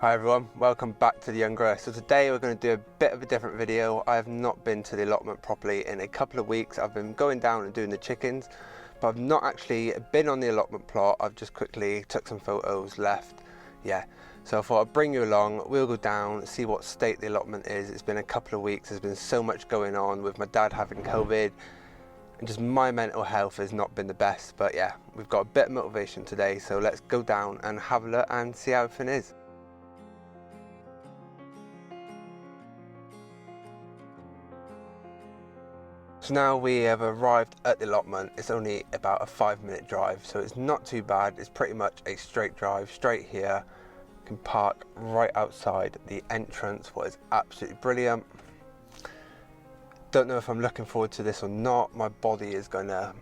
Hi everyone, welcome back to the Young Grower. So today we're going to do a bit of a different video. I have not been to the allotment properly in a couple of weeks. I've been going down and doing the chickens, but I've not actually been on the allotment plot. I've just quickly took some photos, left. So I thought I'd bring you along. We'll go down, see what state the allotment is. It's been a couple of weeks. There's been so much going on with my dad having COVID, and just my mental health has not been the best. But yeah, we've got a bit of motivation today, so let's go down and have a look and see how everything is. So now we have arrived at the allotment. It's only about a 5-minute drive, so it's not too bad. It's pretty much a straight drive, straight here. You can park right outside the entrance, what is absolutely brilliant. Don't know if I'm looking forward to this or not. My body is going to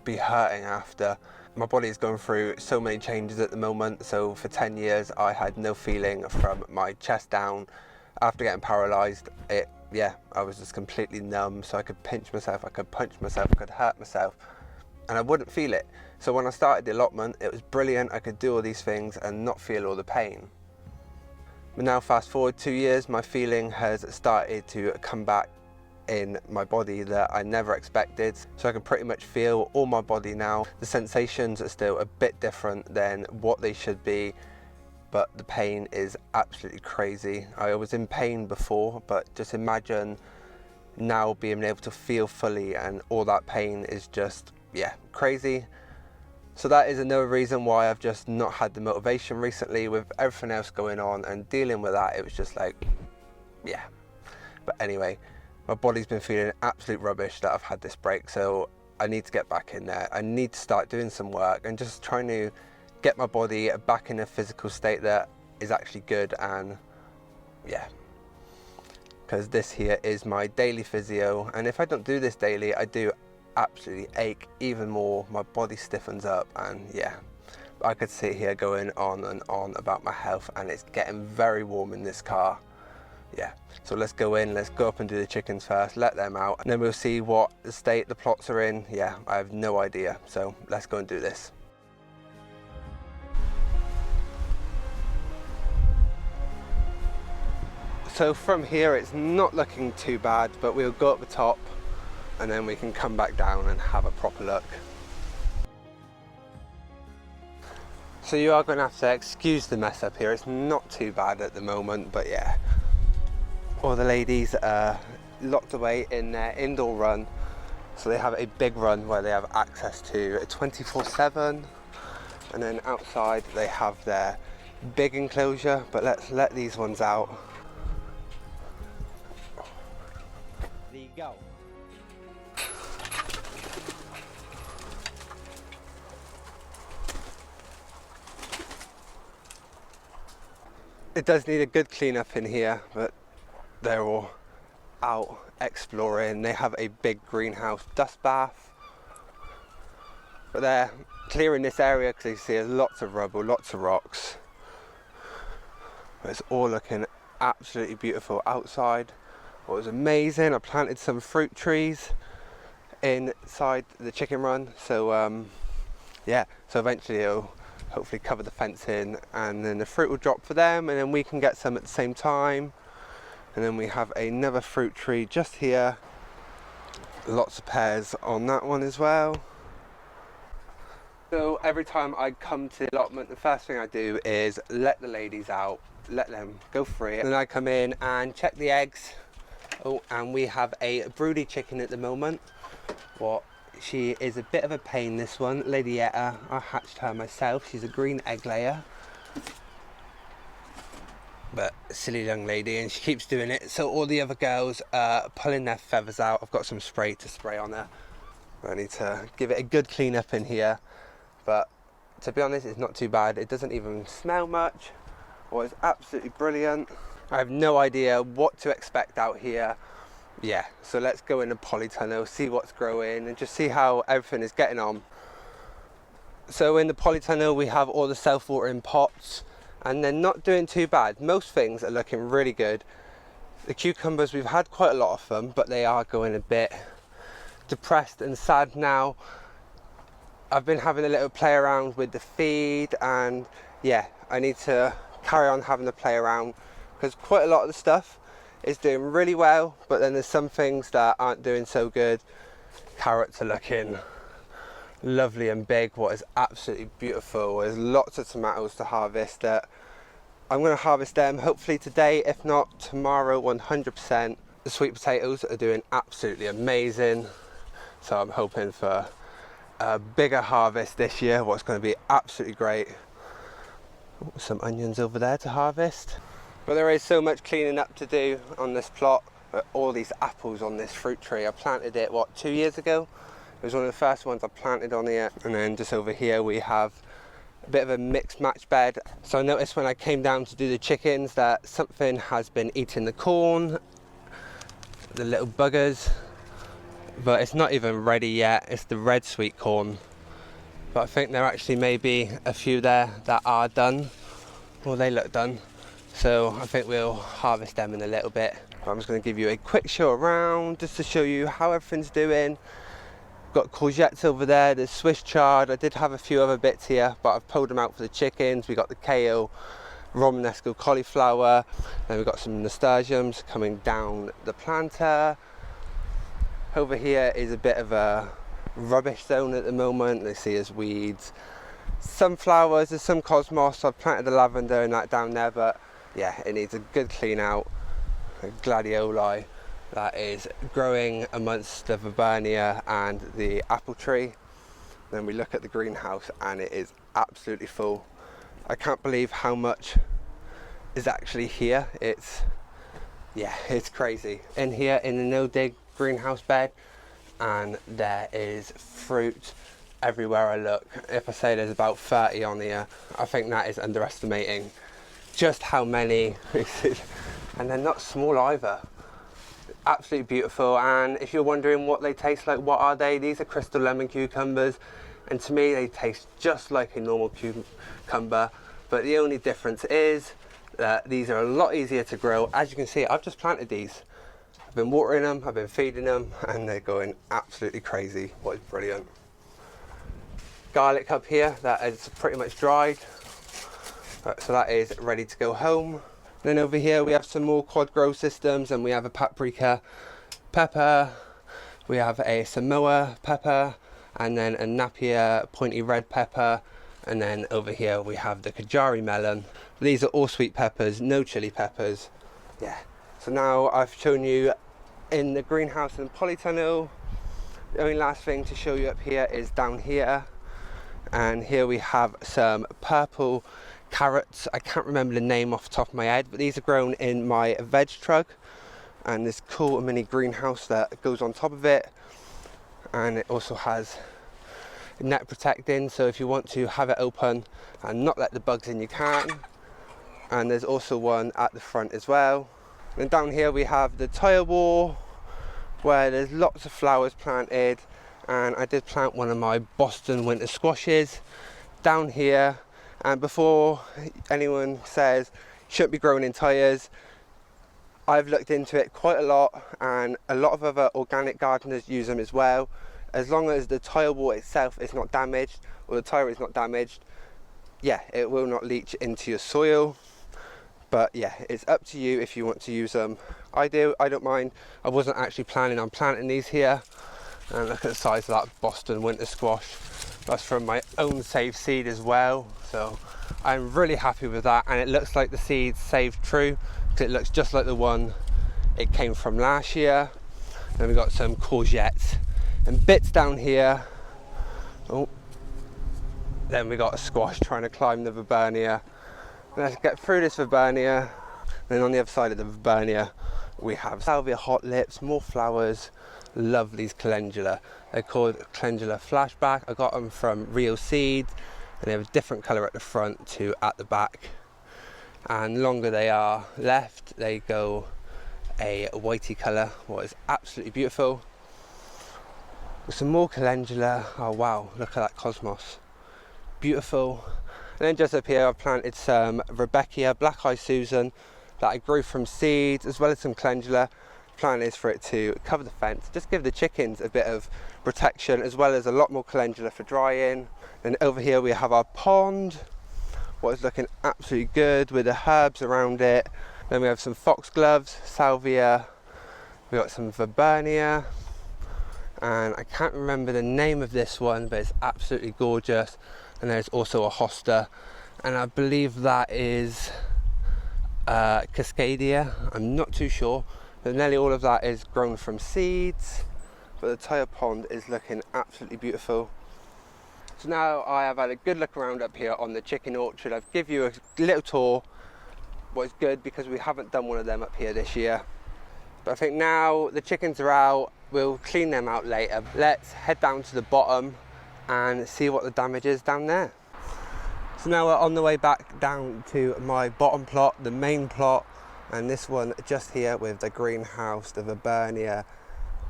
be hurting after. My body is going through so many changes at the moment. So for 10 years, I had no feeling from my chest down. After getting paralysed, I was just completely numb, so I could pinch myself, I could punch myself, I could hurt myself, and I wouldn't feel it. So when I started the allotment, it was brilliant. I could do all these things and not feel all the pain. But now fast forward 2 years, my feeling has started to come back in my body that I never expected. So I can pretty much feel all my body now. The sensations are still a bit different than what they should be, but the pain is absolutely crazy. I was in pain before, but just imagine now being able to feel fully, and all that pain is just, crazy. So that is another reason why I've just not had the motivation recently with everything else going on and dealing with that. It was just like, But anyway, my body's been feeling absolute rubbish that I've had this break, so I need to get back in there. I need to start doing some work and just trying to get my body back in a physical state that is actually good. And because this here is my daily physio, and if I don't do this daily, I do absolutely ache even more. My body stiffens up, and I could sit here going on and on about my health, and it's getting very warm in this car. So let's go in, let's go up and do the chickens first, let them out, and then we'll see what the state the plots are in. I have no idea, so let's go and do this. So from here it's not looking too bad, but we'll go up the top and then we can come back down and have a proper look. So you are going to have to excuse the mess up here. It's not too bad at the moment, but all the ladies are locked away in their indoor run. So they have a big run where they have access to a 24/7, and then outside they have their big enclosure, but let's let these ones out. Go. It does need a good clean up in here, but they're all out exploring. They have a big greenhouse dust bath, but they're clearing this area because you see there's lots of rubble, lots of rocks, but it's all looking absolutely beautiful outside. It was amazing. I planted some fruit trees inside the chicken run, so so eventually it'll hopefully cover the fence in, and then the fruit will drop for them, and then we can get some at the same time. And then we have another fruit tree just here, lots of pears on that one as well. So every time I come to the allotment, the first thing I do is let the ladies out, let them go free, and then I come in and check the eggs. Oh, and we have a broody chicken at the moment. She is a bit of a pain, this one, Lady Etta. I hatched her myself. She's a green egg layer, but a silly young lady, and she keeps doing it. So all the other girls are pulling their feathers out. I've got some spray to spray on her. I need to give it a good clean up in here, but to be honest, it's not too bad. It doesn't even smell much. It's absolutely brilliant. I have no idea what to expect out here. So let's go in the polytunnel, see what's growing, and just see how everything is getting on. So in the polytunnel we have all the self-watering pots, and they're not doing too bad. Most things are looking really good. The cucumbers, we've had quite a lot of them, but they are going a bit depressed and sad now. I've been having a little play around with the feed, and I need to carry on having to play around, because quite a lot of the stuff is doing really well, but then there's some things that aren't doing so good. Carrots are looking lovely and big, what is absolutely beautiful. There's lots of tomatoes to harvest that I'm going to harvest them hopefully today, if not tomorrow, 100%. The sweet potatoes are doing absolutely amazing, so I'm hoping for a bigger harvest this year, what's going to be absolutely great. Some onions over there to harvest. But there is so much cleaning up to do on this plot. All these apples on this fruit tree, I planted it, 2 years ago? It was one of the first ones I planted on here. And then just over here we have a bit of a mixed match bed. So I noticed when I came down to do the chickens that something has been eating the corn, the little buggers. But it's not even ready yet, it's the red sweet corn. But I think there actually may be a few there that are done. Well, they look done. So I think we'll harvest them in a little bit. But I'm just going to give you a quick show around just to show you how everything's doing. Got courgettes over there, there's Swiss chard. I did have a few other bits here, but I've pulled them out for the chickens. We got the kale, Romanesco cauliflower. Then we've got some nasturtiums coming down the planter. Over here is a bit of a rubbish zone at the moment. They see as weeds. Some flowers, there's some cosmos. I've planted the lavender and that down there, but yeah, it needs a good clean out. A gladioli that is growing amongst the Vibernia and the apple tree. Then we look at the greenhouse and it is absolutely full. I can't believe how much is actually here. It's crazy. In here in the NoDig greenhouse bed, and there is fruit everywhere I look. If I say there's about 30 on here, I think that is underestimating just how many. And they're not small either. Absolutely beautiful. And if you're wondering what they taste like, what are they? These are crystal lemon cucumbers, and to me they taste just like a normal cucumber, but the only difference is that these are a lot easier to grow. As you can see, I've just planted these. I've been watering them, I've been feeding them, and they're going absolutely crazy. What is brilliant. Garlic up here, that is pretty much dried. So that is ready to go home. Then over here we have some more quad grow systems, and we have a paprika pepper, we have a Samoa pepper, and then a Napier pointy red pepper, and then over here we have the Kajari melon. These are all sweet peppers, no chili peppers. Yeah. So now I've shown you in the greenhouse and polytunnel. The only last thing to show you up here is down here, and here we have some purple carrots. I can't remember the name off the top of my head, but these are grown in my veg truck, and this cool mini greenhouse that goes on top of it, and it also has net protecting, so if you want to have it open and not let the bugs in, you can. And there's also one at the front as well. And down here we have the tile wall where there's lots of flowers planted, and I did plant one of my Boston winter squashes down here. And before anyone says shouldn't be growing in tyres, I've looked into it quite a lot, and a lot of other organic gardeners use them as well. As long as the tile wall itself is not damaged, or the tyre is not damaged, yeah, it will not leach into your soil. But yeah, it's up to you if you want to use them. I don't mind. I wasn't actually planning on planting these here. And look at the size of that Boston winter squash. That's from my own saved seed as well. So I'm really happy with that, and it looks like the seed saved true, because it looks just like the one it came from last year. Then we've got some courgettes and bits down here. Oh, then we got a squash trying to climb the Vibernia. Let's get through this Vibernia. Then on the other side of the Vibernia we have salvia hot lips, more flowers. Love these calendula. They're called calendula flashback. I got them from Real Seeds, and they have a different colour at the front to at the back. And longer they are left, they go a whitey colour, what is absolutely beautiful. Some more calendula. Oh wow, look at that cosmos. Beautiful. And then just up here I've planted some Rebecca Black Eye Susan that I grew from seeds, as well as some calendula. Plan is for it to cover the fence, just give the chickens a bit of protection, as well as a lot more calendula for drying. And over here we have our pond what is looking absolutely good with the herbs around it. Then we have some foxgloves, salvia, we got some Vibernia, and I can't remember the name of this one, but it's absolutely gorgeous. And there's also a hosta, and I believe that is Cascadia. I'm not too sure, but nearly all of that is grown from seeds. But the tire pond is looking absolutely beautiful. So now I have had a good look around up here on the chicken orchard. I've give you a little tour. What's good, because we haven't done one of them up here this year. But I think now the chickens are out, we'll clean them out later. Let's head down to the bottom and see what the damage is down there. So now we're on the way back down to my bottom plot, the main plot, and this one just here with the greenhouse, the Vibernia,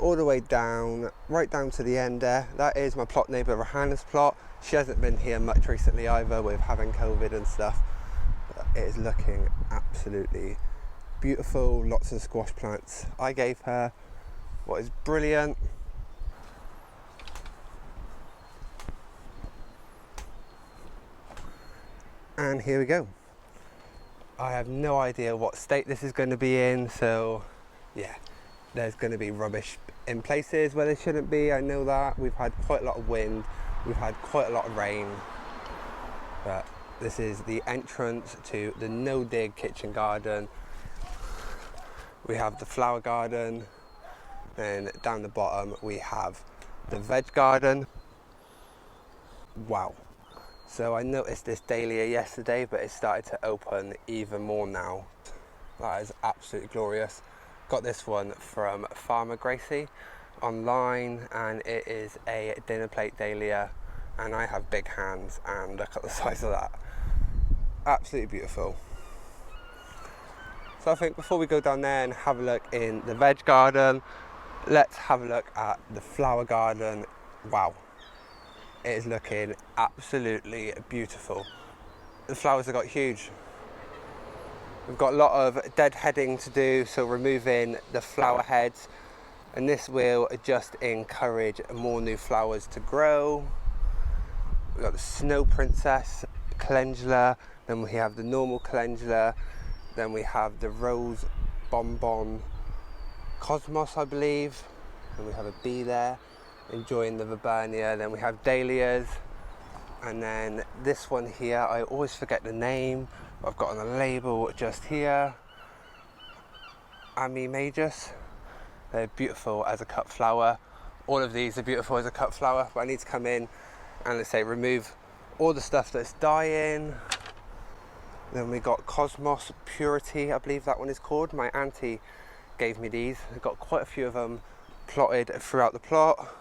all the way down, right down to the end there. That is my plot neighbour Rahana's plot. She hasn't been here much recently either, with having COVID and stuff. But it is looking absolutely beautiful, lots of squash plants I gave her. What is brilliant. And here we go. I have no idea what state this is going to be in, so yeah, there's going to be rubbish in places where there shouldn't be. I know that. We've had quite a lot of wind, we've had quite a lot of rain, but this is the entrance to the NoDig kitchen garden. We have the flower garden, and down the bottom we have the veg garden. Wow. So I noticed this dahlia yesterday, but it started to open even more now. That is absolutely glorious. Got this one from Farmer Gracie online, and it is a dinner plate dahlia, and I have big hands, and look at the size of that. Absolutely beautiful. So I think before we go down there and have a look in the veg garden, let's have a look at the flower garden. Wow. It is looking absolutely beautiful. The flowers have got huge. We've got a lot of deadheading to do, so removing the flower heads, and this will just encourage more new flowers to grow. We've got the Snow Princess calendula, then we have the normal calendula, then we have the Rose Bonbon Cosmos, I believe, and we have a bee there enjoying the Vibernia. Then we have dahlias, and then this one here, I always forget the name, I've got on a label just here, Ami Majus. They're beautiful as a cut flower. All of these are beautiful as a cut flower, but I need to come in and, let's say, remove all the stuff that's dying. Then we got Cosmos Purity, I believe that one is called. My auntie gave me these. I've got quite a few of them plotted throughout the plot.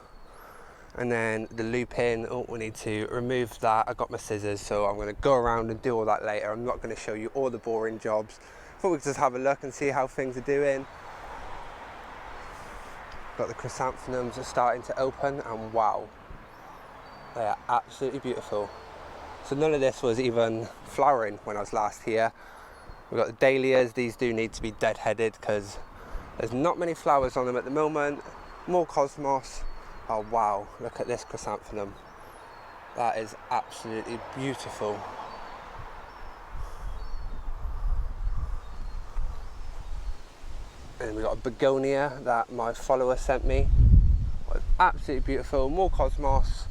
And then the lupin, oh, we need to remove that. I got my scissors, so I'm going to go around and do all that later. I'm not going to show you all the boring jobs. Thought we could just have a look and see how things are doing. Got the chrysanthemums are starting to open, and wow, they are absolutely beautiful. So none of this was even flowering when I was last here. We've got the dahlias. These do need to be deadheaded because there's not many flowers on them at the moment. More cosmos. Oh wow, look at this chrysanthemum. That is absolutely beautiful. And we've got a begonia that my follower sent me. It's absolutely beautiful. More cosmos.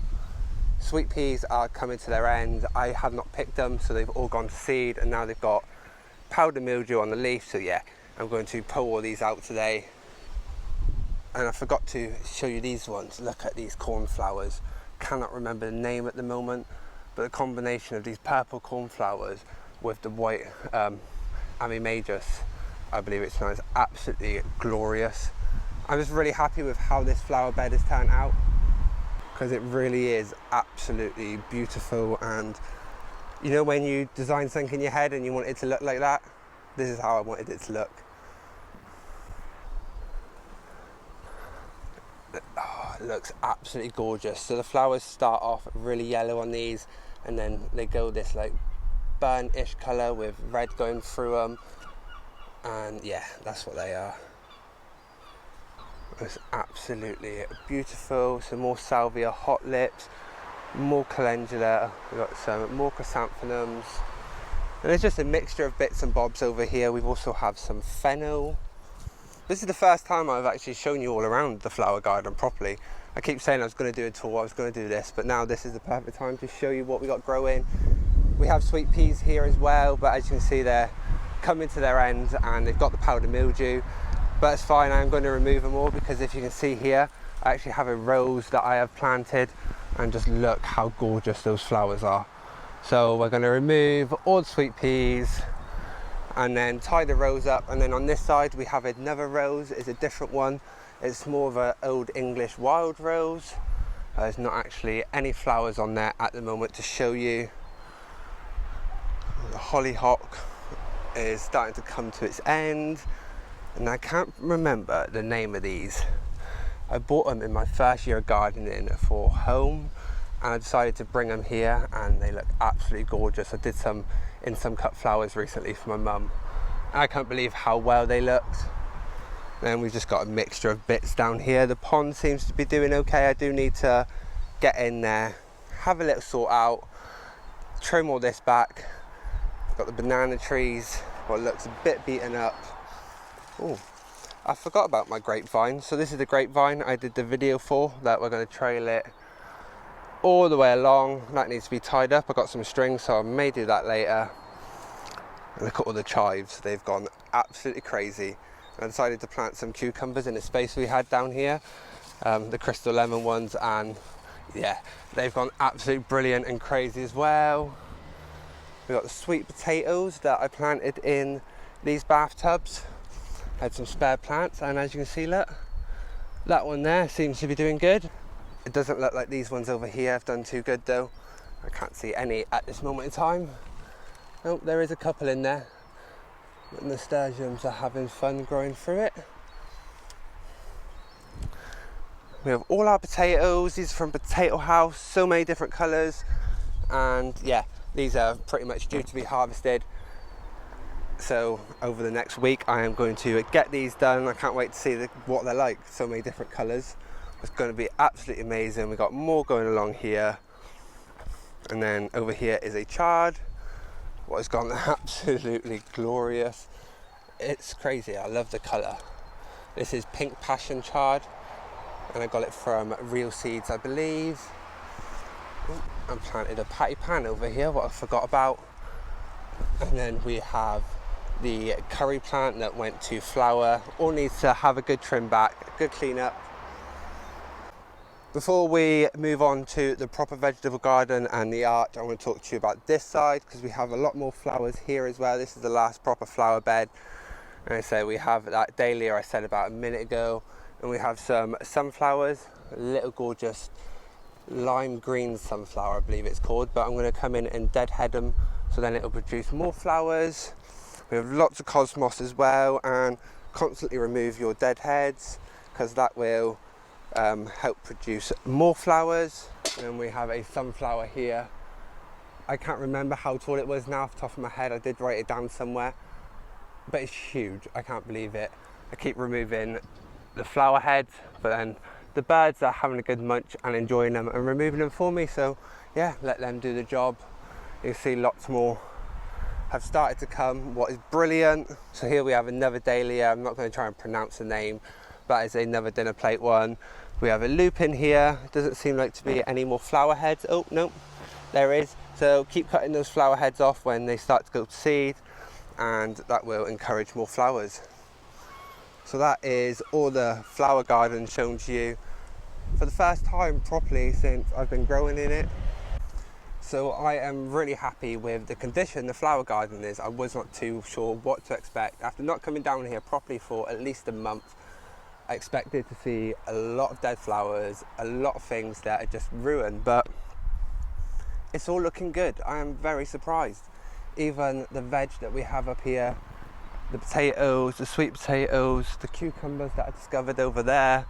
Sweet peas are coming to their end. I have not picked them, so they've all gone to seed, and now they've got powder mildew on the leaf. So yeah, I'm going to pull all these out today. And I forgot to show you these ones. Look at these cornflowers. Cannot remember the name at the moment, but the combination of these purple cornflowers with the white Ami Majus, I believe it's known, is absolutely glorious. I'm just really happy with how this flower bed has turned out, because it really is absolutely beautiful. And you know, when you design something in your head and you want it to look like that, this is how I wanted it to look. Oh, it looks absolutely gorgeous. So the flowers start off really yellow on these, and then they go this like burnt-ish colour with red going through them, and yeah, that's what they are. It's absolutely beautiful. Some more salvia hot lips, more calendula, we've got some more chrysanthemums, And it's just a mixture of bits and bobs over here. We've also have some fennel. This is the first time I've actually shown you all around the flower garden properly. I keep saying I was going to do a tour, I was going to do this, but now this is the perfect time to show you what we got growing. We have sweet peas here as well, but as you can see they're coming to their end and they've got the powder mildew. But it's fine, I'm going to remove them all because if you can see here, I actually have a rose that I have planted, and just look how gorgeous those flowers are. So we're going to remove all the sweet peas and then tie the rose up, and then on this side we have another rose. It's a different one. It's more of an old English wild rose. There's not actually any flowers on there at the moment to show you. The hollyhock is starting to come to its end, and I can't remember the name of these. I bought them in my first year of gardening for home, and I decided to bring them here, and they look absolutely gorgeous. I did some in some cut flowers recently for my mum. I can't believe how well they looked. Then we've just got a mixture of bits down here. The pond seems to be doing okay. I do need to get in there, have a little sort out, trim all this back. Got the banana trees, what looks a bit beaten up. Oh, I forgot about my grapevine. So this is the grapevine I did the video for, that we're going to trail it all the way along. That needs to be tied up. I got some string, so I may do that later. And look at all the chives, they've gone absolutely crazy. I decided to plant some cucumbers in the space we had down here, the crystal lemon ones, and yeah, they've gone absolutely brilliant and crazy as well. We've got the sweet potatoes that I planted in these bathtubs. Had some spare plants, and as you can see, look, that one there seems to be doing good. It doesn't look like these ones over here have done too good though. I can't see any at this moment in time. Oh, there is a couple in there. The nasturtiums are having fun growing through it. We have all our potatoes. These are from Potato House, so many different colours, and yeah, these are pretty much due to be harvested. So over the next week I am going to get these done. I can't wait to see what they're like, so many different colours. It's going to be absolutely amazing. We've got more going along here, and then over here is a chard. What has gone absolutely glorious. It's crazy, I love the colour. This is pink passion chard, and I got it from Real Seeds, I believe. Ooh, I planted a patty pan over here, what I forgot about. And then we have the curry plant that went to flower. All needs to have a good trim back, a good clean up. Before we move on to the proper vegetable garden and the arch, I want to talk to you about this side, because we have a lot more flowers here as well. This is the last proper flower bed. And I say we have that dahlia I said about a minute ago, and we have some sunflowers, a little gorgeous lime green sunflower I believe it's called, but I'm going to come in and deadhead them, so then it'll produce more flowers. We have lots of cosmos as well, and constantly remove your dead heads, because that will help produce more flowers. And we have a sunflower here. I can't remember how tall it was now off the top of my head. I did write it down somewhere, but it's huge. I can't believe it. I keep removing the flower heads, but then the birds are having a good munch and enjoying them and removing them for me, so yeah, let them do the job. You can see lots more have started to come, what is brilliant. So here we have another dahlia. I'm not going to try and pronounce the name, but it's another dinner plate one. We have a lupin here. Doesn't seem like to be any more flower heads. Oh no, there is. So keep cutting those flower heads off when they start to go to seed, and that will encourage more flowers. So that is all the flower garden shown to you for the first time properly since I've been growing in it. So I am really happy with the condition the flower garden is. I was not too sure what to expect. After not coming down here properly for at least a month, I expected to see a lot of dead flowers, a lot of things that are just ruined, but it's all looking good. I am very surprised. Even the veg that we have up here, the potatoes, the sweet potatoes, the cucumbers that I discovered over there.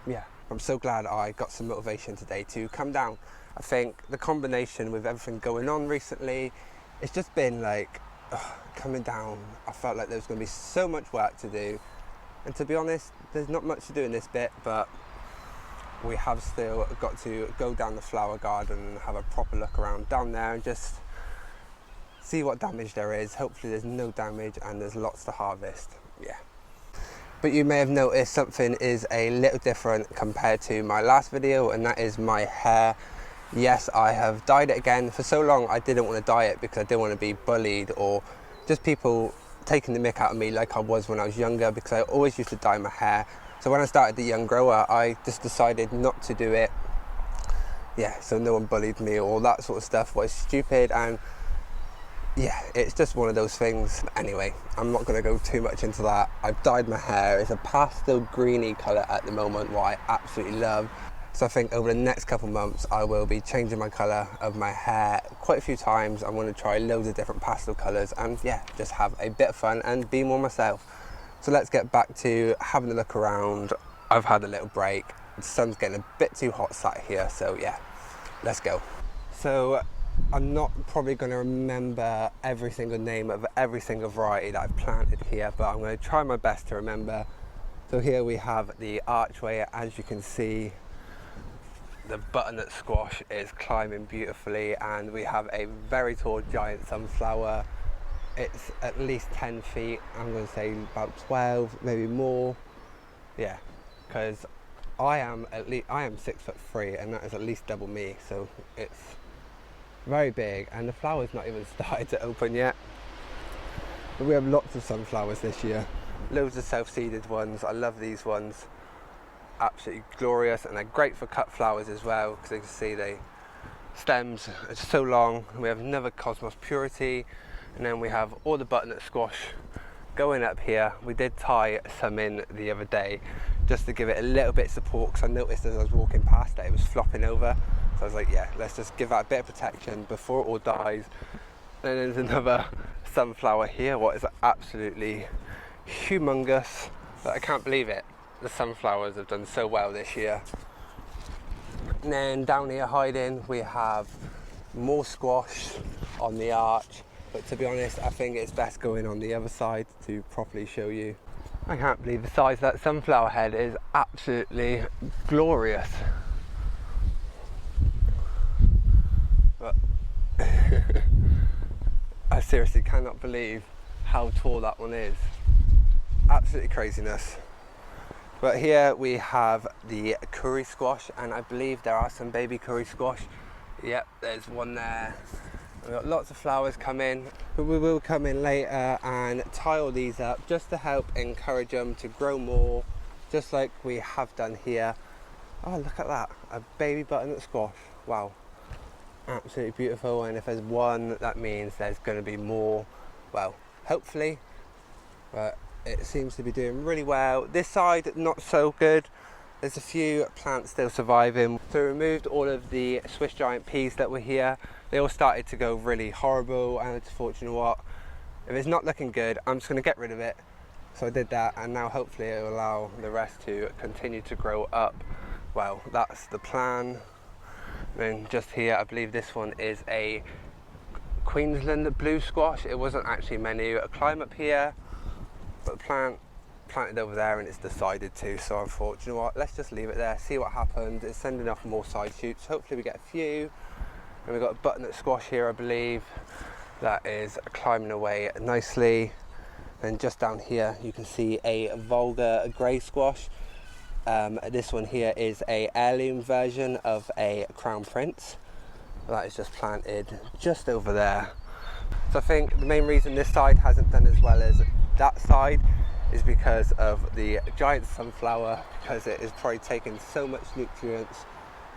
Yeah, I'm so glad I got some motivation today to come down. I think the combination with everything going on recently, it's just been like, coming down, I felt like there was going to be so much work to do. And to be honest, there's not much to do in this bit, but we have still got to go down the flower garden and have a proper look around down there and just see what damage there is. Hopefully there's no damage and there's lots to harvest. Yeah. But you may have noticed something is a little different compared to my last video, and that is my hair. Yes, I have dyed it again. For so long I didn't want to dye it because I didn't want to be bullied or just people taking the mick out of me like I was when I was younger, because I always used to dye my hair. So when I started the young grower, I just decided not to do it. Yeah, so no one bullied me or that sort of stuff was stupid, and yeah, it's just one of those things. Anyway, I'm not going to go too much into that. I've dyed my hair. It's a pastel greeny colour at the moment, what I absolutely love. So I think over the next couple months I will be changing my colour of my hair quite a few times. I'm going to try loads of different pastel colours and yeah, just have a bit of fun and be more myself. So let's get back to having a look around. I've had a little break. The sun's getting a bit too hot sat here, so yeah, let's go. So I'm not probably going to remember every single name of every single variety that I've planted here, but I'm going to try my best to remember. So here we have the Archway. As you can see, the butternut squash is climbing beautifully, and we have a very tall giant sunflower. It's at least 10 feet, I'm going to say about 12, maybe more. Yeah, because I am 6'3", and that is at least double me, so it's very big, and the flower's not even started to open yet. But we have lots of sunflowers this year. Loads of self-seeded ones. I love these ones. Absolutely glorious, and they're great for cut flowers as well, because you can see the stems are so long. We have another Cosmos Purity, and then we have all the butternut squash going up here. We did tie some in the other day just to give it a little bit of support, because I noticed as I was walking past that it was flopping over. So I was like, yeah, let's just give that a bit of protection before it all dies. Then there's another sunflower here, what is absolutely humongous. But I can't believe it. The sunflowers have done so well this year. And then down here hiding, we have more squash on the arch. But to be honest, I think it's best going on the other side to properly show you. I can't believe the size of that sunflower head is absolutely glorious. But I seriously cannot believe how tall that one is. Absolutely craziness. But here we have the curry squash, and I believe there are some baby curry squash. Yep, there's one there. We've got lots of flowers coming, but we will come in later and tile these up just to help encourage them to grow more, just like we have done here. Oh, look at that, a baby butternut squash. Wow, absolutely beautiful. And if there's one, that means there's going to be more. Well, hopefully, but it seems to be doing really well. This side, not so good. There's a few plants still surviving. So we removed all of the Swiss giant peas that were here. They all started to go really horrible, and I just thought, you know what, if it's not looking good, I'm just going to get rid of it. So I did that, and now hopefully it will allow the rest to continue to grow up. Well, that's the plan. And just here, I believe this one is a Queensland blue squash. It wasn't actually meant to climb up here, but the plant planted over there and it's decided to, so I thought, you know what, let's just leave it there, see what happens. It's sending off more side shoots. Hopefully we get a few. And we've got a butternut squash here, I believe, that is climbing away nicely. And just down here you can see a vulgar grey squash. This one here is a heirloom version of a crown prince that is just planted just over there. So I think the main reason this side hasn't done as well as that side is because of the giant sunflower, because it is probably taking so much nutrients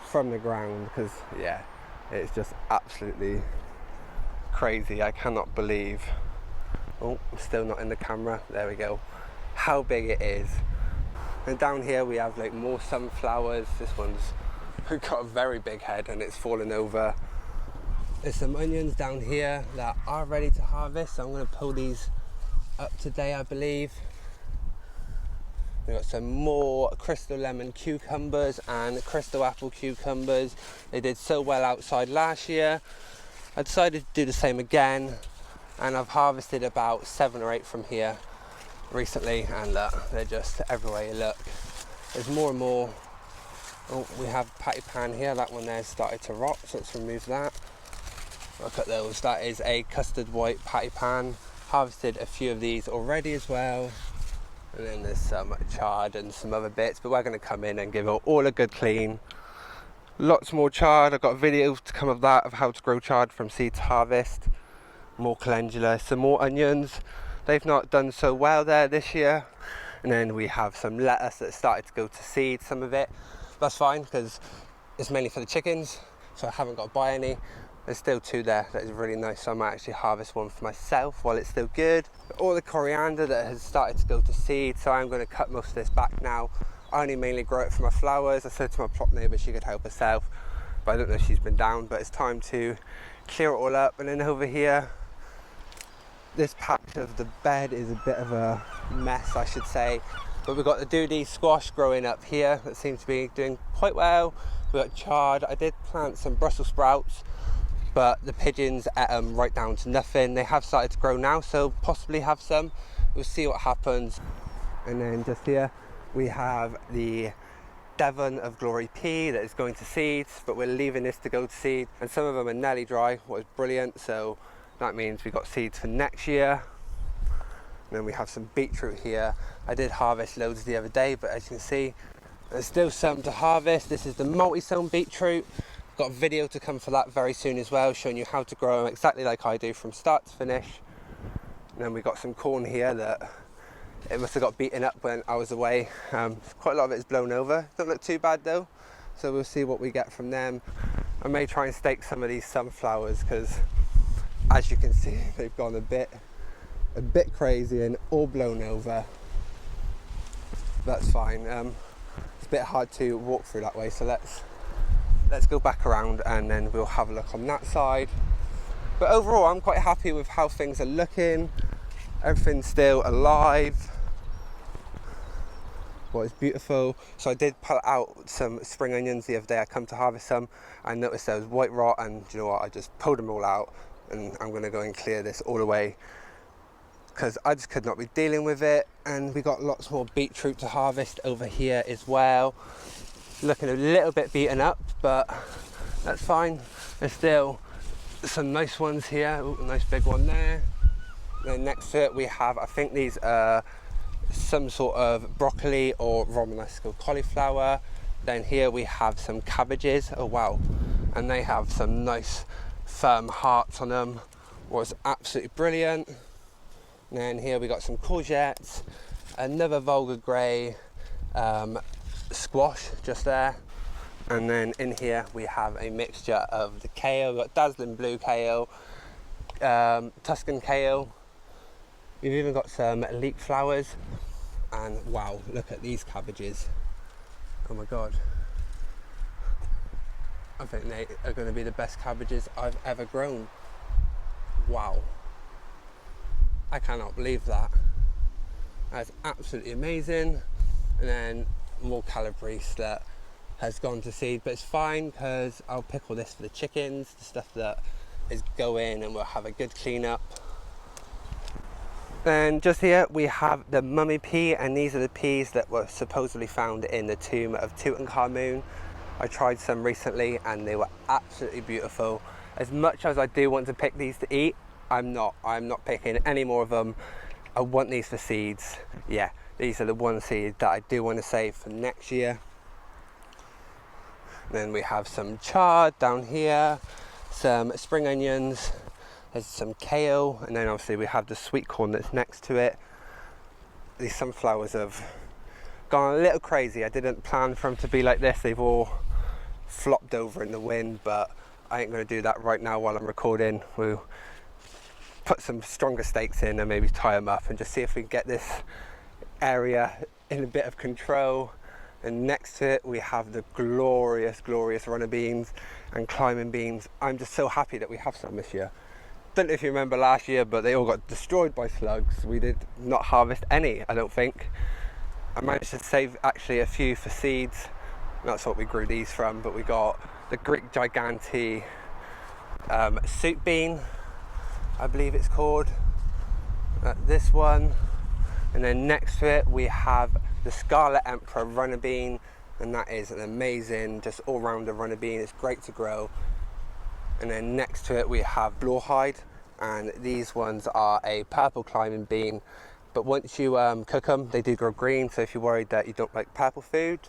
from the ground, because yeah, it's just absolutely crazy. I cannot believe, oh, I'm still not in the camera, there we go, how big it is. And down here we have like more sunflowers. This one's got a very big head and it's fallen over. There's some onions down here that are ready to harvest, so I'm going to pull these up today, I believe. We've got some more crystal lemon cucumbers and crystal apple cucumbers. They did so well outside last year. I decided to do the same again, and I've harvested about 7 or 8 from here recently, and look, they're just everywhere you look. There's more and more. Oh, we have patty pan here. That one there started to rot, so let's remove that. Look at those, that is a custard white patty pan. Harvested a few of these already as well. And then there's some chard and some other bits, but we're going to come in and give it all a good clean. Lots more chard. I've got a video to come of that, of how to grow chard from seed to harvest. More calendula, some more onions. They've not done so well there this year. And then we have some lettuce that started to go to seed, some of it. That's fine because it's mainly for the chickens, so I haven't got to buy any. There's still 2 there that is really nice, so I might actually harvest one for myself while it's still good. All the coriander that has started to go to seed, so I'm going to cut most of this back now. I only mainly grow it for my flowers. I said to my plot neighbour she could help herself, but I don't know if she's been down, but it's time to clear it all up. And then over here, this patch of the bed is a bit of a mess, I should say, but we've got the doody squash growing up here that seems to be doing quite well. We've got chard. I did plant some Brussels sprouts, but the pigeons ate them right down to nothing. They have started to grow now, so possibly have some. We'll see what happens. And then just here we have the Devon of Glory pea that is going to seeds, but we're leaving this to go to seed, and some of them are nearly dry, what is brilliant, so that means we got seeds for next year. And then we have some beetroot here. I did harvest loads the other day, but as you can see, there's still some to harvest. This is the multi-sown beetroot. Got a video to come for that very soon as well, showing you how to grow them exactly like I do from start to finish. And then we got some corn here that it must have got beaten up when I was away. Quite a lot of it is blown over. Don't look too bad though, so we'll see what we get from them. I may try and stake some of these sunflowers because, as you can see, they've gone a bit crazy and all blown over. That's fine. It's a bit hard to walk through that way, so let's go back around and then we'll have a look on that side. But overall, I'm quite happy with how things are looking. Everything's still alive. Well, it's beautiful. So I did pull out some spring onions the other day. I come to harvest some. I noticed there was white rot, and you know what? I just pulled them all out, and I'm going to go and clear this all away because I just could not be dealing with it. And we got lots more beetroot to harvest over here as well. Looking a little bit beaten up, but that's fine. There's still some nice ones here. Ooh, a nice big one there. Then next to it we have, I think these are some sort of broccoli or Romanesco cauliflower. Then here we have some cabbages. Oh wow, and they have some nice firm hearts on them. Was absolutely brilliant. And then here we got some courgettes, another vulgar grey squash just there. And then in here we have a mixture of the kale. We've got dazzling blue kale, Tuscan kale. We've even got some leek flowers, and wow, look at these cabbages. Oh my god, I think they are going to be the best cabbages I've ever grown. Wow, I cannot believe that. That's absolutely amazing. And then more calabrese that has gone to seed, but it's fine because I'll pick all this for the chickens, the stuff that is going, and we'll have a good clean up. Then just here we have the mummy pea, and these are the peas that were supposedly found in the tomb of Tutankhamun. I tried some recently and they were absolutely beautiful. As much as I do want to pick these to eat, I'm not picking any more of them. I want these for seeds. Yeah, these are the one seed that I do want to save for next year. Then we have some chard down here, some spring onions, there's some kale, and then obviously we have the sweet corn that's next to it. These sunflowers have gone a little crazy. I didn't plan for them to be like this. They've all flopped over in the wind, but I ain't going to do that right now while I'm recording. We'll put some stronger stakes in and maybe tie them up and just see if we can get this area in a bit of control. And next to it we have the glorious runner beans and climbing beans. I'm just so happy that we have some this year. Don't know if you remember last year, but they all got destroyed by slugs. We did not harvest any, I don't think. I managed to save actually a few for seeds. That's what we grew these from, but we got the Greek Gigante soup bean, I believe it's called. This one. And then next to it we have the Scarlet Emperor runner bean, and that is an amazing, just all-rounder runner bean. It's great to grow. And then next to it we have blowhide, and these ones are a purple climbing bean, but once you cook them they do grow green, so if you're worried that you don't like purple food,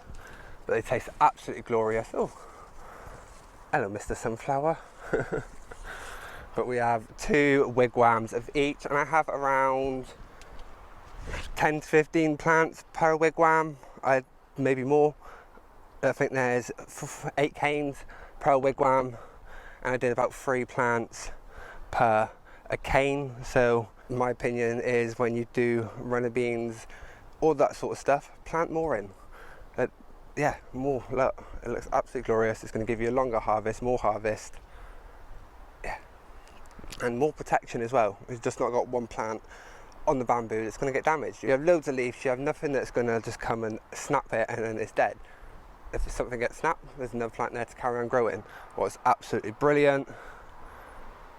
but they taste absolutely glorious. Oh, hello Mr. Sunflower. But we have 2 wigwams of each, and I have around 10 to 15 plants per wigwam, maybe more. I think there's 8 canes per wigwam, and I did about 3 plants per a cane. So my opinion is when you do runner beans, all that sort of stuff, plant more in. Yeah, more. Look, it looks absolutely glorious. It's going to give you a longer harvest, more harvest. Yeah, and more protection as well. It's just not got one plant on the bamboo that's going to get damaged. You have loads of leaves, you have nothing that's going to just come and snap it and then it's dead. If something gets snapped, there's another plant there to carry on growing. Well, it's absolutely brilliant.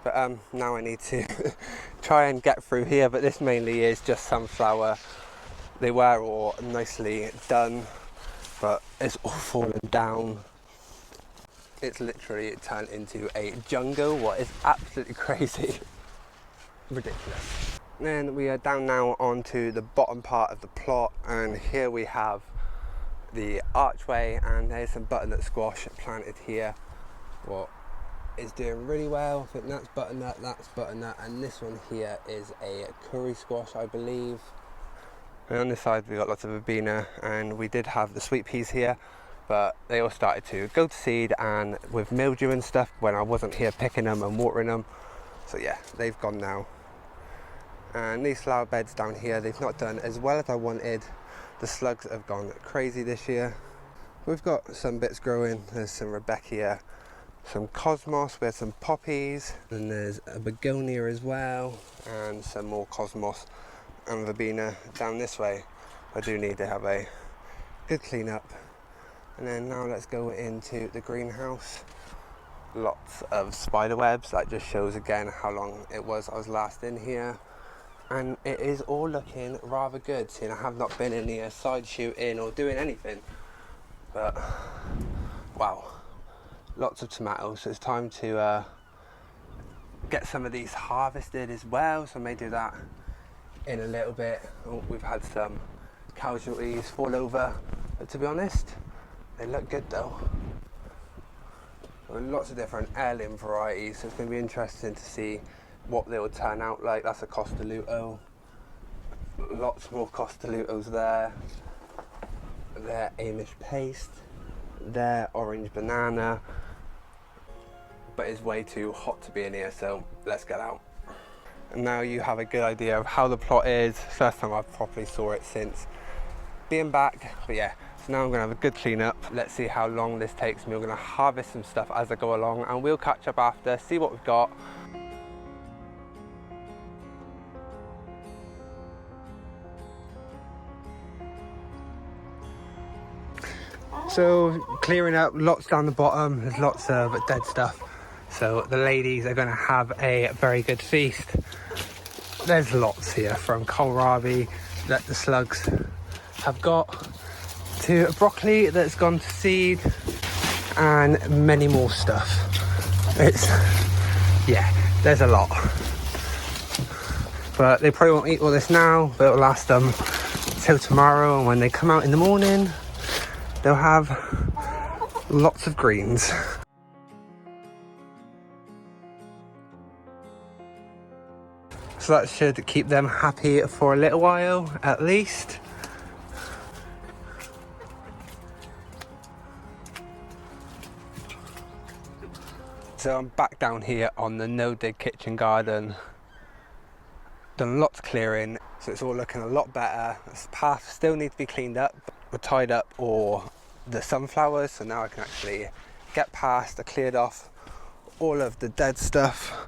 But now I need to try and get through here, but this mainly is just sunflower. They were all nicely done, but it's all fallen down. It's literally turned into a jungle, what is absolutely crazy. Ridiculous. Then we are down now onto the bottom part of the plot, and here we have the archway, and there's some butternut squash planted here. What is doing really well. I think that's butternut, and this one here is a curry squash, I believe. And on this side we got lots of verbena, and we did have the sweet peas here, but they all started to go to seed and with mildew and stuff when I wasn't here picking them and watering them. So yeah, they've gone now. And these flower beds down here, they've not done as well as I wanted. The slugs have gone crazy this year. We've got some bits growing. There's some Rebecca, some cosmos, we have some poppies, and there's a begonia as well, and some more cosmos and verbena down this way. I do need to have a good clean up. And then now let's go into the greenhouse. Lots of spider webs. That just shows again how long it was I was last in here. And it is all looking rather good, seeing I have not been in here side shooting or doing anything. But wow, lots of tomatoes. So it's time to get some of these harvested as well, so I may do that in a little bit. Oh, we've had some casualties fall over, but to be honest, they look good though. There are lots of different heirloom varieties, so it's going to be interesting to see what they will turn out like. That's a Costaluto. Lots more Costalutos there. There Amish paste. There orange banana. But it's way too hot to be in here, so let's get out. And now you have a good idea of how the plot is. First time I've properly saw it since being back. But yeah, so now I'm gonna have a good clean up. Let's see how long this takes me. We're gonna harvest some stuff as I go along, and we'll catch up after, see what we've got. So clearing up, lots down the bottom, there's lots of dead stuff. So the ladies are gonna have a very good feast. There's lots here, from kohlrabi that the slugs have got, to broccoli that's gone to seed, and many more stuff. It's, yeah, there's a lot. But they probably won't eat all this now, but it'll last them till tomorrow, and when they come out in the morning, they'll have lots of greens. So that should keep them happy for a little while, at least. So I'm back down here on the NoDig kitchen garden. Done lots of clearing, so it's all looking a lot better. This path still needs to be cleaned up. We're tied up all the sunflowers, so now I can actually get past. I cleared off all of the dead stuff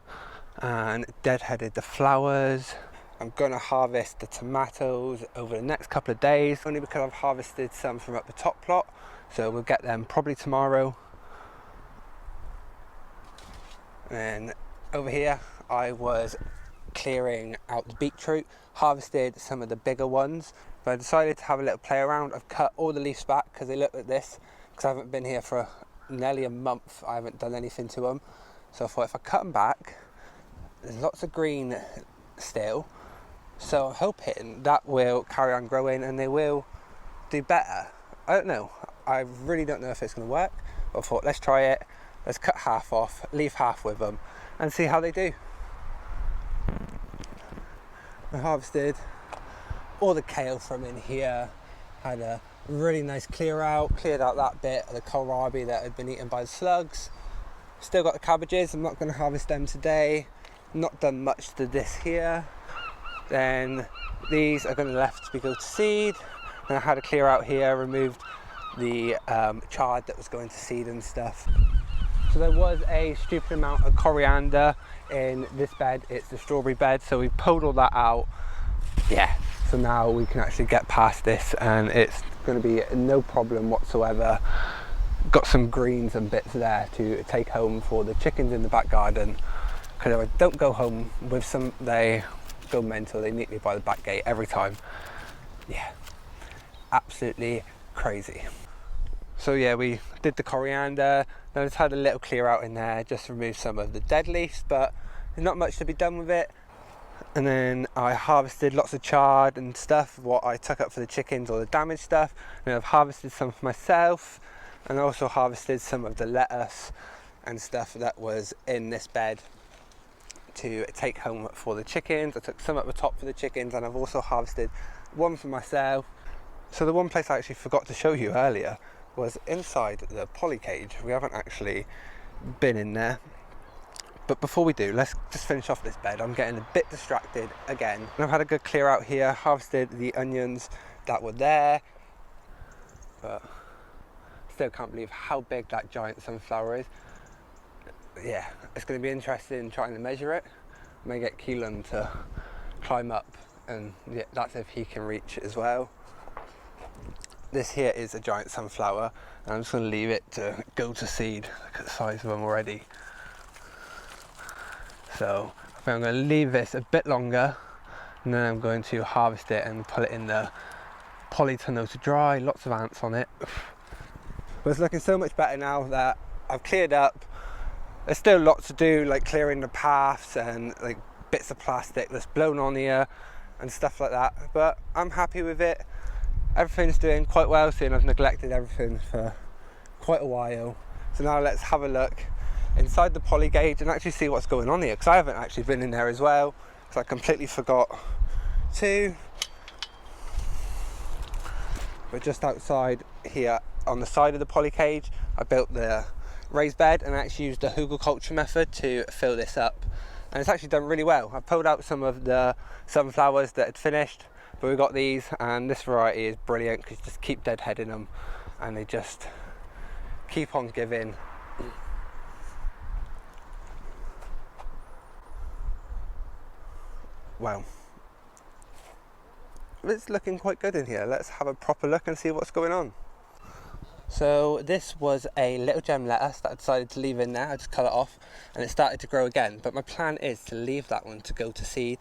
and deadheaded the flowers. I'm gonna harvest the tomatoes over the next couple of days, only because I've harvested some from up the top plot, so we'll get them probably tomorrow. And over here I was clearing out the beetroot, harvested some of the bigger ones, but I decided to have a little play around. I've cut all the leaves back because they look like this, because I haven't been here for nearly a month. I haven't done anything to them, So I thought if I cut them back, there's lots of green still, so I'm hoping that will carry on growing and they will do better. I don't know, I really don't know if it's going to work, but I thought let's try it. Let's cut half off, leave half with them and see how they do. I harvested all the kale from in here, had a really nice cleared out that bit of the kohlrabi that had been eaten by the slugs. Still got the cabbages, I'm not going to harvest them today. Not done much to this here. Then these are going to left to go to seed. And I had a clear out here, removed the chard that was going to seed and stuff. So there was a stupid amount of coriander in this bed. It's the strawberry bed, so we pulled all that out. Yeah, so now we can actually get past this and it's going to be no problem whatsoever. Got some greens and bits there to take home for the chickens in the back garden, because if I don't go home with some, they go mental. They meet me by the back gate every time. Yeah, absolutely crazy. So yeah, we did the coriander, then I just had a little clear out in there, just remove some of the dead leaves, but there's not much to be done with it. And then I harvested lots of chard and stuff, what I took up for the chickens, all the damaged stuff. And I've harvested some for myself, and I also harvested some of the lettuce and stuff that was in this bed to take home for the chickens. I took some at the top for the chickens, and I've also harvested one for myself. So the one place I actually forgot to show you earlier was inside the poly cage. We haven't actually been in there. But before we do, let's just finish off this bed. I'm getting a bit distracted again. And I've had a good clear out here, harvested the onions that were there. But still can't believe how big that giant sunflower is. Yeah, it's going to be interesting trying to measure it. I may get Keelan to climb up, and yeah, that's if he can reach it as well. This here is a giant sunflower, and I'm just going to leave it to go to seed. Look at the size of them already. So I think I'm going to leave this a bit longer, and then I'm going to harvest it and put it in the polytunnel to dry. Lots of ants on it. But it's looking so much better now that I've cleared up. There's still lots to do, like clearing the paths and like bits of plastic that's blown on here and stuff like that. But I'm happy with it. Everything's doing quite well, seeing I've neglected everything for quite a while. So now let's have a look inside the poly cage and actually see what's going on here, because I haven't actually been in there as well, because I completely forgot to. But just outside here on the side of the poly cage, I built the raised bed and I actually used the hugelkultur method to fill this up, and it's actually done really well. I pulled out some of the sunflowers that had finished, but we got these, and this variety is brilliant because you just keep deadheading them and they just keep on giving. Well, it's looking quite good in here. Let's have a proper look and see what's going on. So this was a little gem lettuce that I decided to leave in there. I just cut it off and it started to grow again, but my plan is to leave that one to go to seed,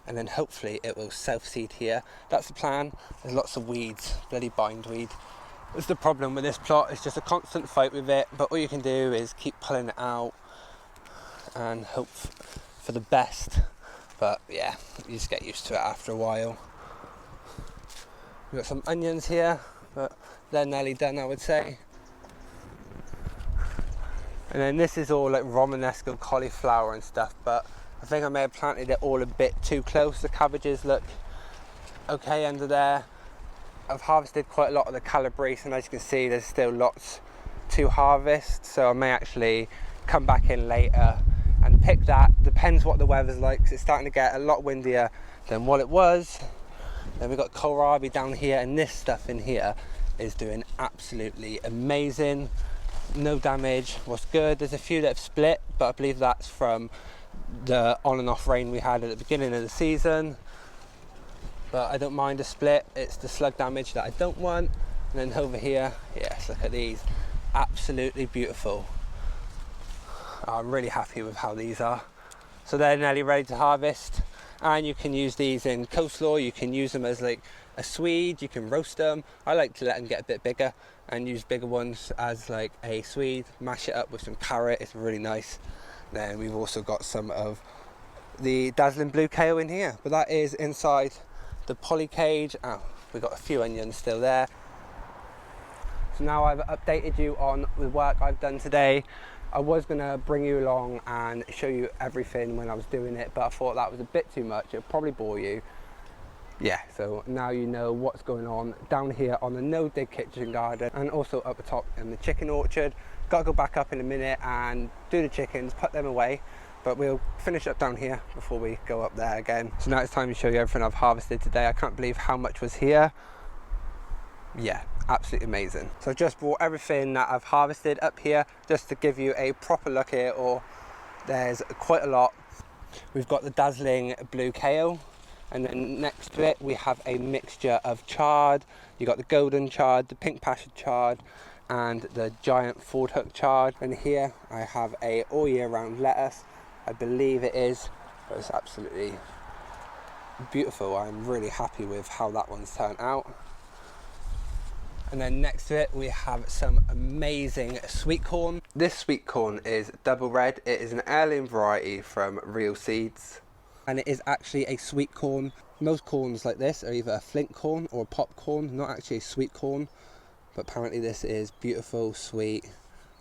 and then hopefully it will self-seed here. That's the plan. There's lots of weeds, bloody bindweed. That's the problem with this plot. It's just a constant fight with it, but all you can do is keep pulling it out and hope for the best. But yeah, you just get used to it after a while. We've got some onions here, but they're nearly done, I would say. And then this is all like Romanesco cauliflower and stuff, but I think I may have planted it all a bit too close. The cabbages look okay under there. I've harvested quite a lot of the calabrese, and as you can see there's still lots to harvest, so I may actually come back in later and pick that. Depends what the weather's like, because it's starting to get a lot windier than what it was. Then we've got kohlrabi down here, and this stuff in here is doing absolutely amazing. No damage, what's good. There's a few that have split, but I believe that's from the on and off rain we had at the beginning of the season. But I don't mind a split, it's the slug damage that I don't want. And then over here, yes, look at these, absolutely beautiful. I'm really happy with how these are. So they're nearly ready to harvest, and you can use these in coleslaw. You can use them as like a swede, you can roast them. I like to let them get a bit bigger and use bigger ones as like a swede, mash it up with some carrot. It's really nice. Then we've also got some of the dazzling blue kale in here, but that is inside the poly cage. Oh, we've got a few onions still there. So now I've updated you on the work I've done today. I was going to bring you along and show you everything when I was doing it, but I thought that was a bit too much. It'll probably bore you. Yeah, so now you know what's going on down here on the NoDig kitchen garden, and also up the top in the chicken orchard. Got to go back up in a minute and do the chickens, put them away, but we'll finish up down here before we go up there again. So now it's time to show you everything I've harvested today. I can't believe how much was here. Yeah, absolutely amazing. So I've just brought everything that I've harvested up here just to give you a proper look here. Or there's quite a lot. We've got the dazzling blue kale, and then next to it we have a mixture of chard. You got the golden chard, the pink passion chard, and the giant Ford hook chard. And here I have a all year round lettuce, I believe it is, but it's absolutely beautiful. I'm really happy with how that one's turned out. And then next to it we have some amazing sweet corn. This sweet corn is double red. It is an heirloom variety from Real Seeds, and it is actually a sweet corn. Most corns like this are either a flint corn or a popcorn, not actually a sweet corn, but apparently this is beautiful, sweet.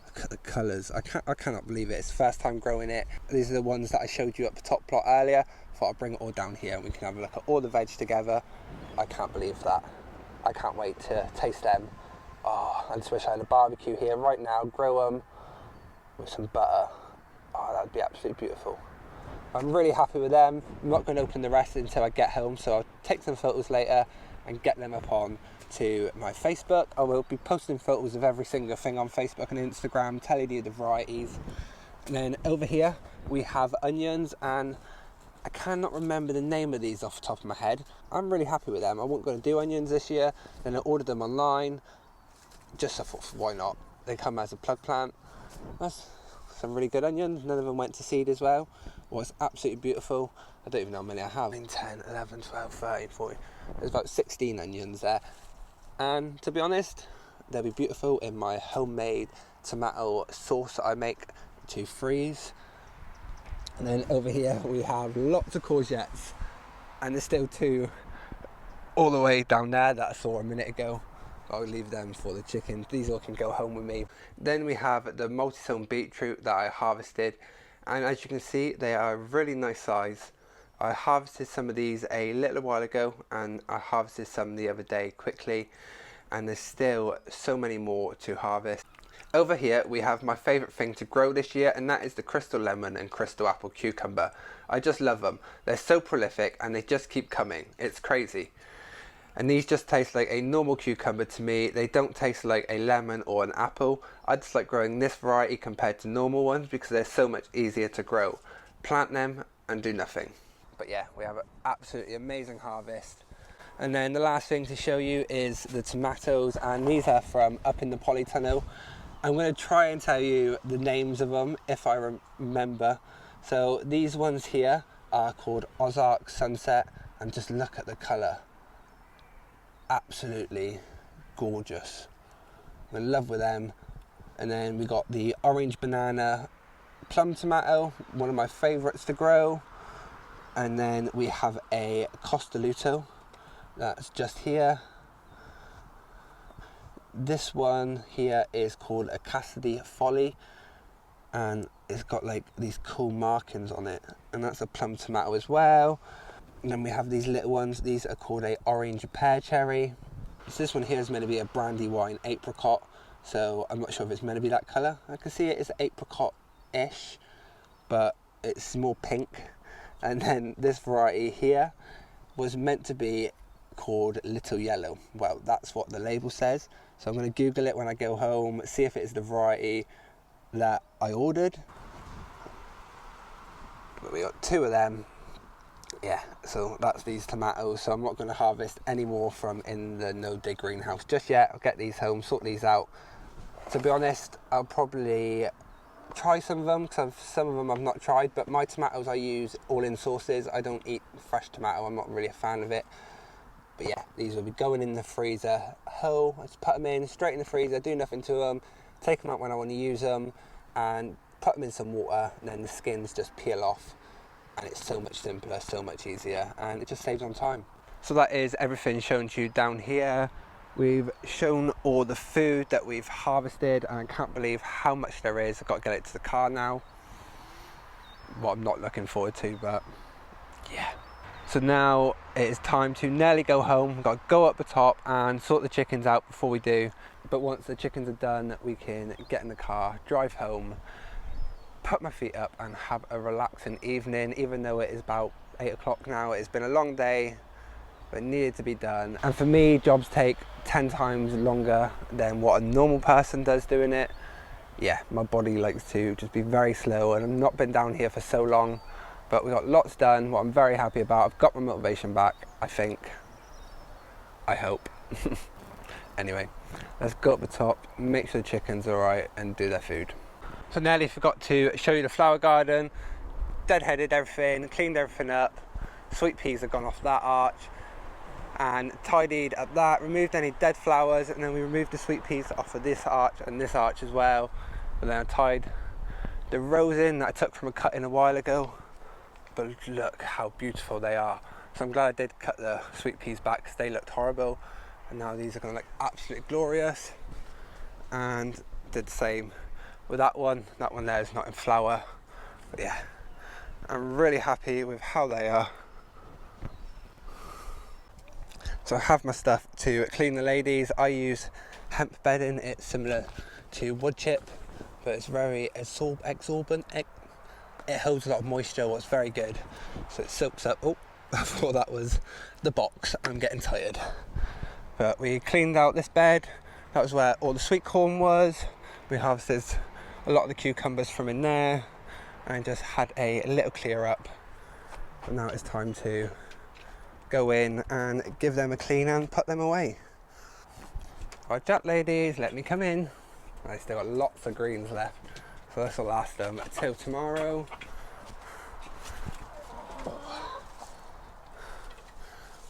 Look at the colours. I cannot believe it. It's the first time growing it. These are the ones that I showed you at the top plot earlier. Thought I'd bring it all down here and we can have a look at all the veg together. I can't believe that. I can't wait to taste them. Oh, I just wish I had a barbecue here right now, grow them with some butter. Oh, that would be absolutely beautiful. I'm really happy with them. I'm not going to open the rest until I get home, so I'll take some photos later and get them up on to my Facebook. I will be posting photos of every single thing on Facebook and Instagram, telling you the varieties. And then over here we have onions, and I cannot remember the name of these off the top of my head. I'm really happy with them. I wasn't going to do onions this year, then I ordered them online. Just I thought, why not? They come as a plug plant. That's some really good onions. None of them went to seed as well. Well, it's absolutely beautiful. I don't even know how many I have. 10, 11, 12, 13, 14. There's about 16 onions there. And to be honest, they'll be beautiful in my homemade tomato sauce that I make to freeze. And then over here we have lots of courgettes, and there's still two all the way down there that I saw a minute ago. I'll leave them for the chickens. These all can go home with me. Then we have the multi-sown beetroot that I harvested, and as you can see they are a really nice size. I harvested some of these a little while ago, and I harvested some the other day quickly, and there's still so many more to harvest. Over here we have my favourite thing to grow this year, and that is the crystal lemon and crystal apple cucumber. I just love them. They're so prolific and they just keep coming. It's crazy. And these just taste like a normal cucumber to me. They don't taste like a lemon or an apple. I just like growing this variety compared to normal ones because they're so much easier to grow. Plant them and do nothing. But yeah, we have an absolutely amazing harvest. And then the last thing to show you is the tomatoes, and these are from up in the Polytunnel. I'm going to try and tell you the names of them if I remember. So these ones here are called Ozark Sunset, and just look at the colour. Absolutely gorgeous. I'm in love with them. And then we got the orange banana plum tomato, one of my favourites to grow. And then we have a Costaluto that's just here. This one here is called a Cassidy Folly, and it's got like these cool markings on it, and that's a plum tomato as well. And then we have these little ones. These are called a orange pear cherry. So this one here is meant to be a brandy wine apricot, so I'm not sure if it's meant to be that colour. I can see it is apricot-ish, but it's more pink. And then this variety here was meant to be called Little Yellow. Well, that's what the label says. So I'm going to Google it when I go home, see if it is the variety that I ordered. But we got two of them. Yeah, so that's these tomatoes. So I'm not going to harvest any more from in the NoDig greenhouse just yet. I'll get these home, sort these out. To be honest, I'll probably try some of them, because some of them I've not tried, but my tomatoes I use all in sauces. I don't eat fresh tomato. I'm not really a fan of it. But yeah, these will be going in the freezer whole. I just put them in straight in the freezer, do nothing to them, take them out when I want to use them, and put them in some water, and then the skins just peel off, and it's so much simpler, so much easier, and it just saves on time. So that is everything shown to you down here. We've shown all the food that we've harvested, and I can't believe how much there is. I've got to get it to the car now. What I'm not looking forward to, but yeah. So now it is time to nearly go home. We've got to go up the top and sort the chickens out before we do. But once the chickens are done, we can get in the car, drive home, put my feet up and have a relaxing evening, even though it is about 8 o'clock now. It's been a long day, but it needed to be done. And for me, jobs take 10 times longer than what a normal person does doing it. Yeah, my body likes to just be very slow, and I've not been down here for so long, but we got lots done, what I'm very happy about. I've got my motivation back, I think. I hope. Anyway, let's go up the top, make sure the chicken's all right, and do their food. So nearly forgot to show you the flower garden. Deadheaded everything, cleaned everything up. Sweet peas have gone off that arch, and tidied up that, removed any dead flowers, and then we removed the sweet peas off of this arch and this arch as well. And then I tied the rows in that I took from a cut in a while ago. But look how beautiful they are. So I'm glad I did cut the sweet peas back because they looked horrible. And now these are going to look absolutely glorious. And did the same with that one. That one there is not in flower. But yeah, I'm really happy with how they are. So I have my stuff to clean the ladies. I use hemp bedding. It's similar to wood chip, but it's very absorbent. It holds a lot of moisture, what's very good. So it soaks up. Oh, I thought that was the box. I'm getting tired. But we cleaned out this bed. That was where all the sweet corn was. We harvested a lot of the cucumbers from in there and just had a little clear up. But now it's time to go in and give them a clean and put them away. Right, Jack ladies, let me come in. I still got lots of greens left, so this will last them till tomorrow.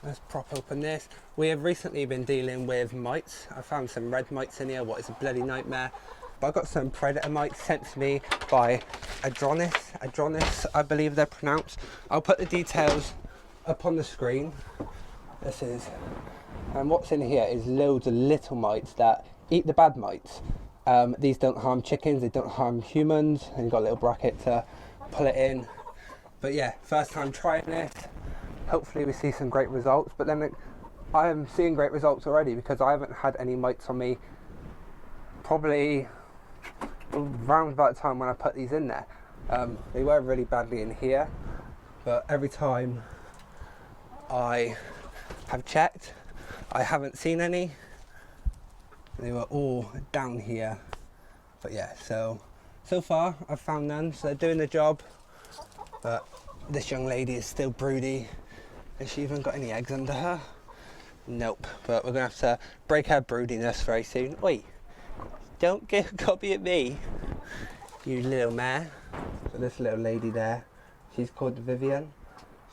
Let's prop open this. We have recently been dealing with mites. I found some red mites in here, what is a bloody nightmare. But I got some predator mites sent to me by Adronis, I believe they're pronounced. I'll put the details up on the screen. This is, and what's in here is loads of little mites that eat the bad mites. These don't harm chickens, they don't harm humans, and you've got a little bracket to pull it in. But yeah, first time trying this. Hopefully we see some great results, but then I am seeing great results already because I haven't had any mites on me probably around about the time when I put these in there. They were really badly in here, but every time I have checked, I haven't seen any. They were all down here. But yeah, so far I've found none, so they're doing the job. But this young lady is still broody. Has she even got any eggs under her? Nope, but we're gonna have to break her broodiness very soon. Oi, don't get a copy at me, you little mare. So this little lady there, she's called Vivian.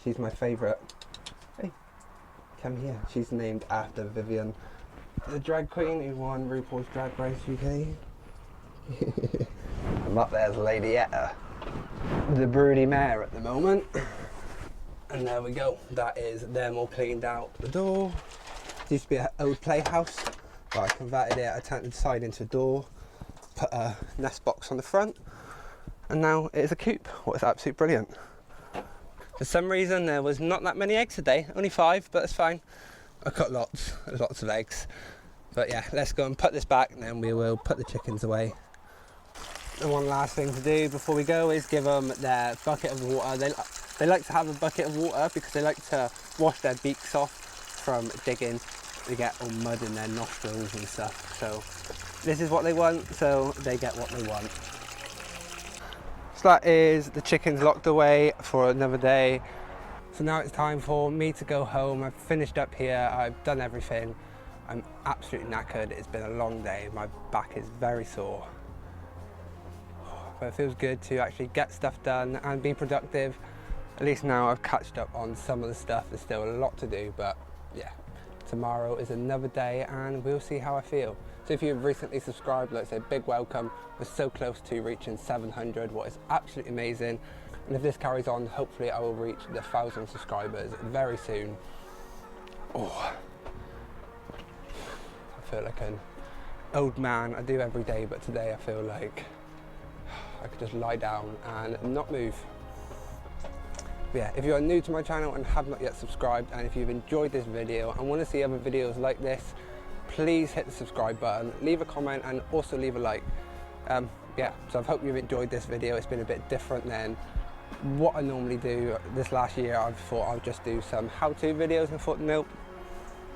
She's my favourite. Hey, come here. She's named after Vivian, the drag queen who won RuPaul's Drag Race UK. I'm up there as Lady Etta, the broody mare at the moment. And there we go. That is them all cleaned out the door. It used to be an old playhouse, but I converted it. I turned the side into a door, put a nest box on the front, and now it is a coop. What is absolutely brilliant. For some reason there was not that many eggs today, only 5, but it's fine. I got lots of eggs. But yeah, let's go and put this back and then we will put the chickens away. And one last thing to do before we go is give them their bucket of water. They like to have a bucket of water because they like to wash their beaks off from digging. They get all mud in their nostrils and stuff. So this is what they want, so they get what they want. So that is the chickens locked away for another day. So now it's time for me to go home. I've finished up here, I've done everything. I'm absolutely knackered. It's been a long day. My back is very sore. But it feels good to actually get stuff done and be productive. At least now I've catched up on some of the stuff. There's still a lot to do, but yeah, tomorrow is another day and we'll see how I feel. So if you've recently subscribed, let's say big welcome. We're so close to reaching 700, what is absolutely amazing. And if this carries on, hopefully I will reach the 1,000 subscribers very soon. Oh, I feel like an old man. I do every day, but today I feel like I could just lie down and not move. But yeah, if you are new to my channel and have not yet subscribed, and if you've enjoyed this video and want to see other videos like this, please hit the subscribe button, leave a comment and also leave a like. Yeah, so I hope you've enjoyed this video. It's been a bit different than what I normally do. This last year I thought I'd just do some how-to videos and I thought, nope,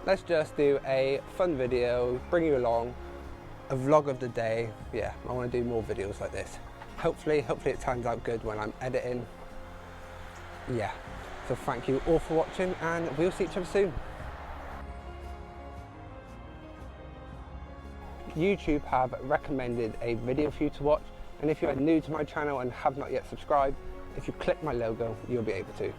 let's just do a fun video, bring you along, a vlog of the day. Yeah, I want to do more videos like this. Hopefully it turns out good when I'm editing. Yeah, so thank you all for watching and we'll see each other soon. YouTube have recommended a video for you to watch, and if you are new to my channel and have not yet subscribed, if you click my logo, you'll be able to.